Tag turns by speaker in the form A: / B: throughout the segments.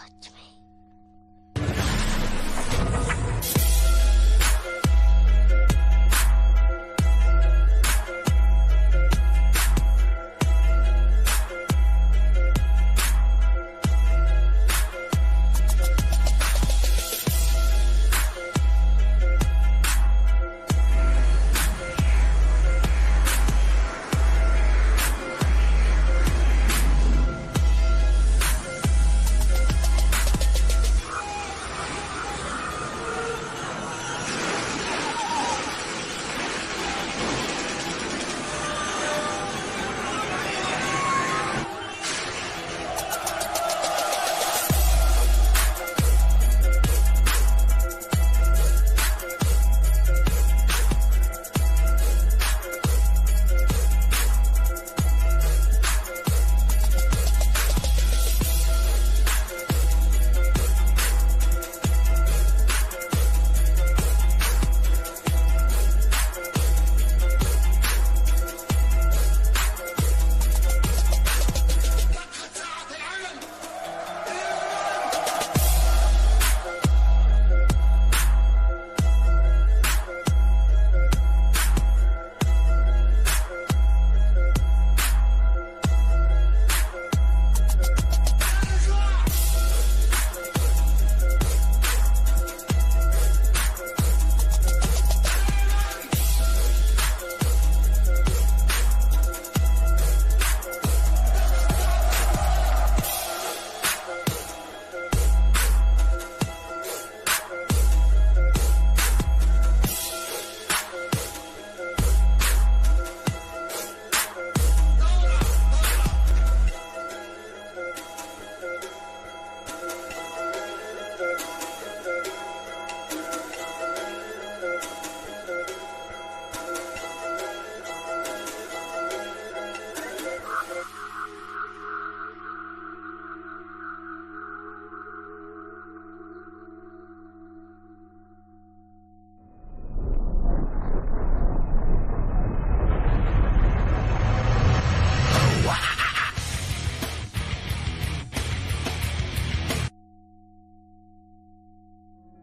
A: touch me.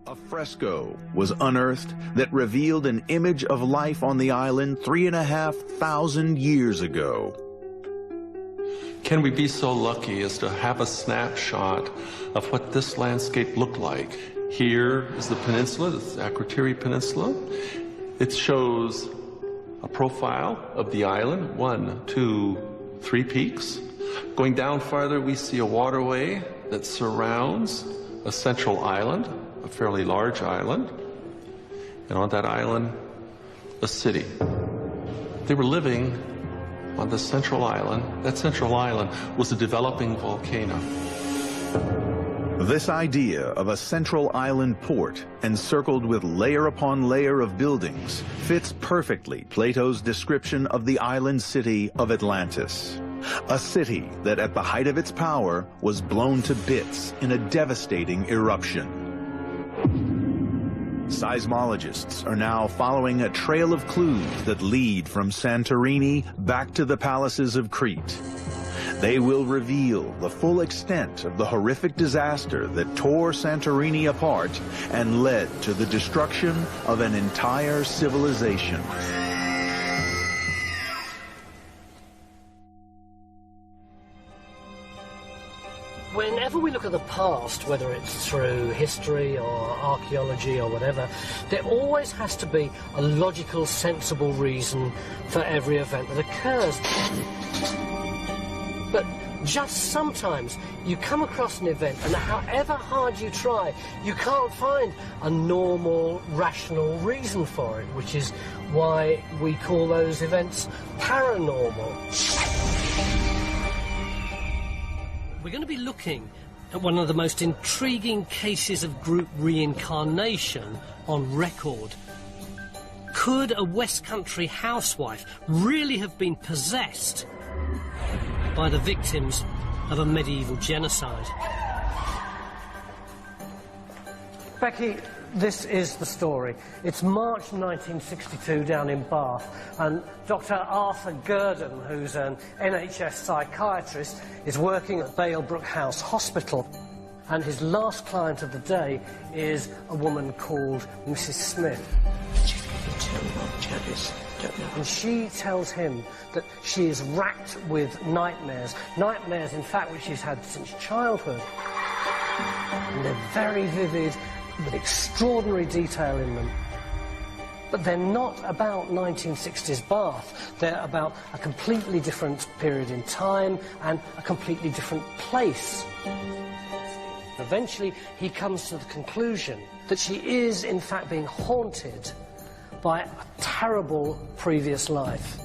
B: A fresco was unearthed that revealed an image of life on the island 3,500 years ago.
C: Can we be so lucky as to have a snapshot of what this landscape looked like? Here is the peninsula, this Akrotiri Peninsula. It shows a profile of the island, 1, 2, 3 peaks. Going down farther, we see a waterway that surrounds a central island, a fairly large island, and on that island, a city. They were living on the central island. That central island was a developing volcano.
B: This idea of a central island port encircled with layer upon layer of buildings fits perfectly Plato's description of the island city of Atlantis. A city that at the height of its power was blown to bits in a devastating eruption. Seismologists are now following a trail of clues that lead from Santorini back to the palaces of Crete. They will reveal the full extent of the horrific disaster that tore Santorini apart and led to the destruction of an entire civilization.
D: Whenever we look at the past, whether it's through history or archaeology or whatever, there always has to be a logical, sensible reason for every event that occurs. But just sometimes you come across an event, and however hard you try, you can't find a normal, rational reason for it, which is why we call those events paranormal. We're going to be looking at one of the most intriguing cases of group reincarnation on record. Could a West Country housewife really have been possessed by the victims of a medieval genocide? Becky, this is the story. It's March 1962 down in Bath, and Dr. Arthur Gurdon, who's an NHS psychiatrist, is working at Balebrook House Hospital. And his last client of the day is a woman called Mrs. Smith.
A: She's getting terrible, jealous, don't know.
D: And she tells him that she is racked with nightmares. Nightmares, in fact, which she's had since childhood. And they're very vivid, with extraordinary detail in them. But they're not about 1960s Bath. They're about a completely different period in time and a completely different place. Eventually, he comes to the conclusion that she is, in fact, being haunted by a terrible previous life.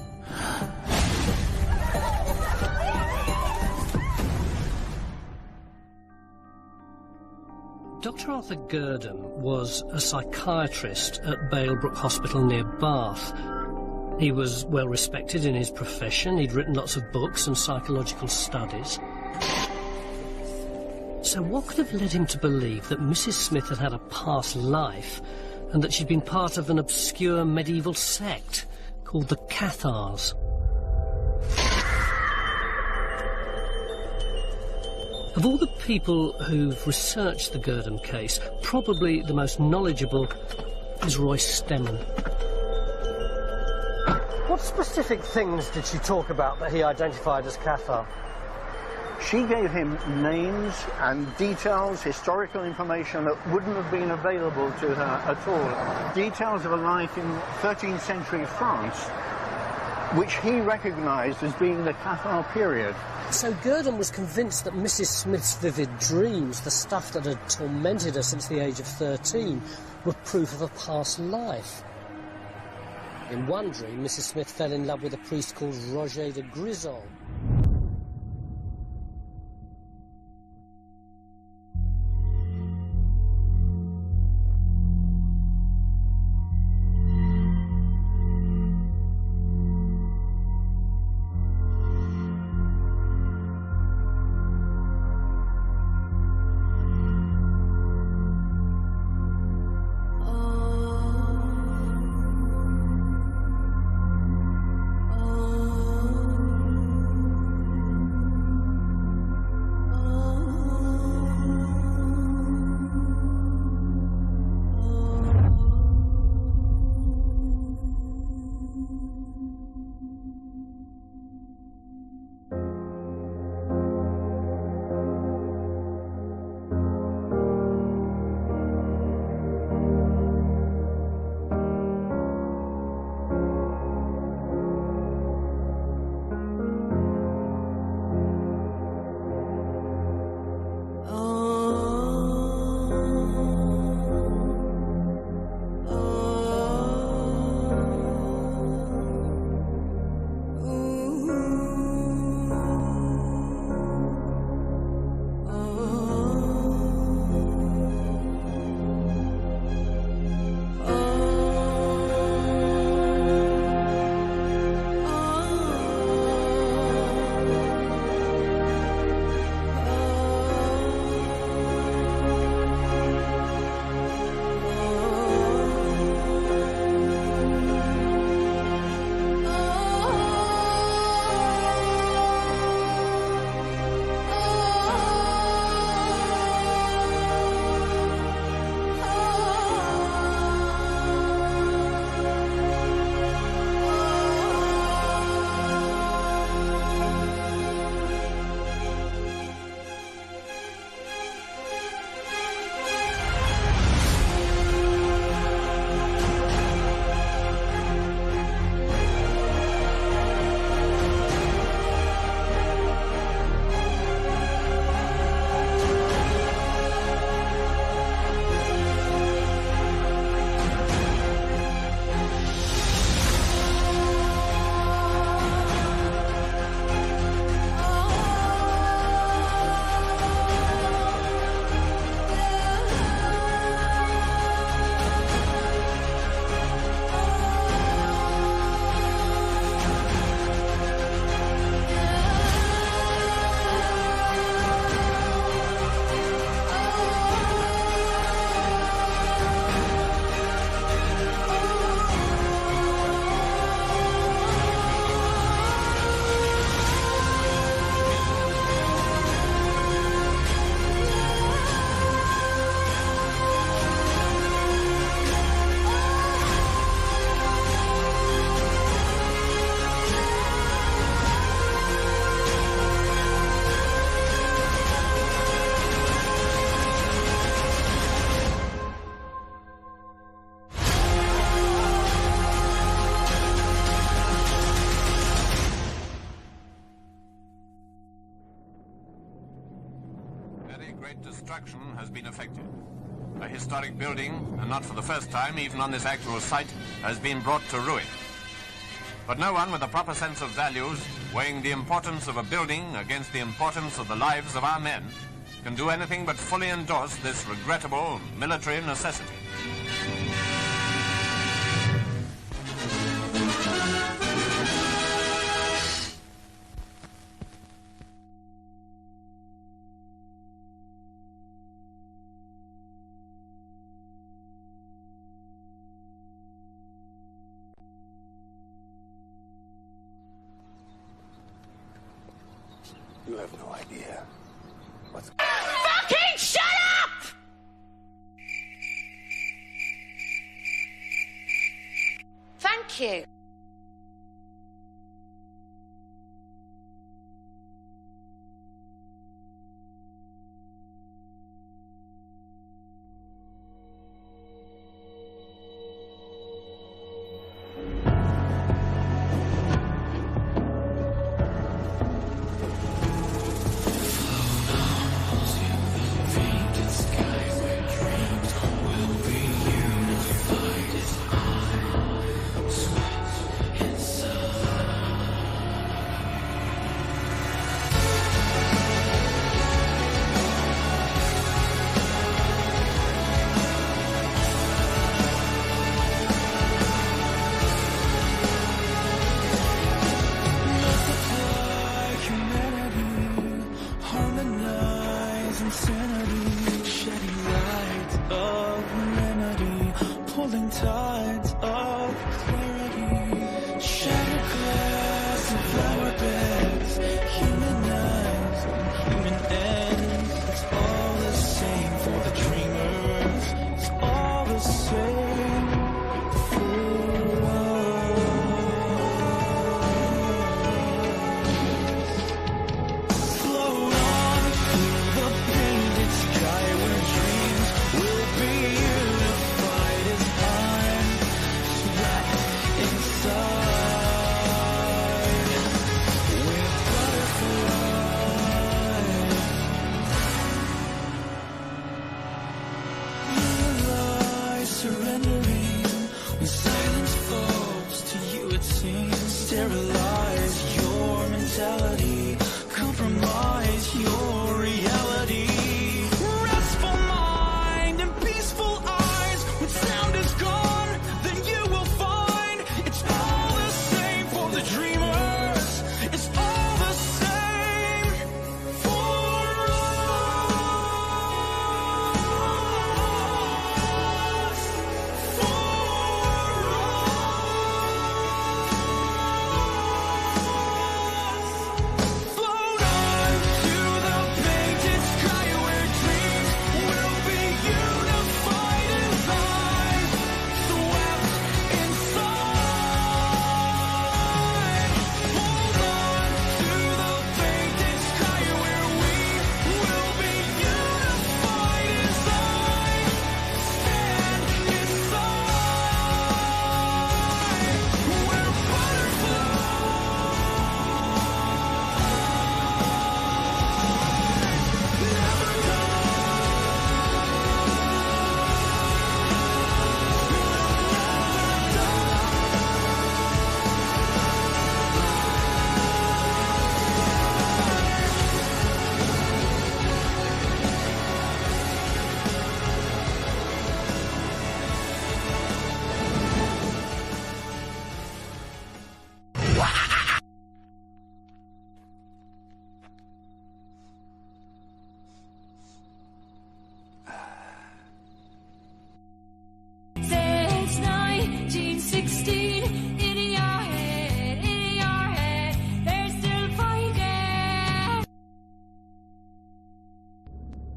D: Dr. Arthur Gurdon was a psychiatrist at Balebrook Hospital near Bath. He was well respected in his profession. He'd written lots of books and psychological studies. So what could have led him to believe that Mrs. Smith had had a past life and that she'd been part of an obscure medieval sect called the Cathars? Of all the people who've researched the Gurdon case, probably the most knowledgeable is Royce Stemmen. What specific things did she talk about that he identified as Cathar?
E: She gave him names and details, historical information that wouldn't have been available to her at all. Details of a life in 13th century France, which he recognised as being the Cathar period.
D: So Gurdon was convinced that Mrs. Smith's vivid dreams, the stuff that had tormented her since the age of 13, were proof of a past life. In one dream, Mrs. Smith fell in love with a priest called Roger de Grisol.
F: Very great destruction has been effected. A historic building, and not for the first time, even on this actual site, has been brought to ruin. But no one with a proper sense of values, weighing the importance of a building against the importance of the lives of our men, can do anything but fully endorse this regrettable military necessity.
G: You have no idea what's...
A: Fucking shut up! Thank you.
H: Pulling tides of clarity, shattered glass and flower beds, human eyes and human ends. It's all the same for the dreamers. It's all the same for us. Float on through the painted sky where dreams will be unified as I'm swept inside with butterflies. You lie surrendering when silence falls to you, it seems. Sterilize your mentality, compromise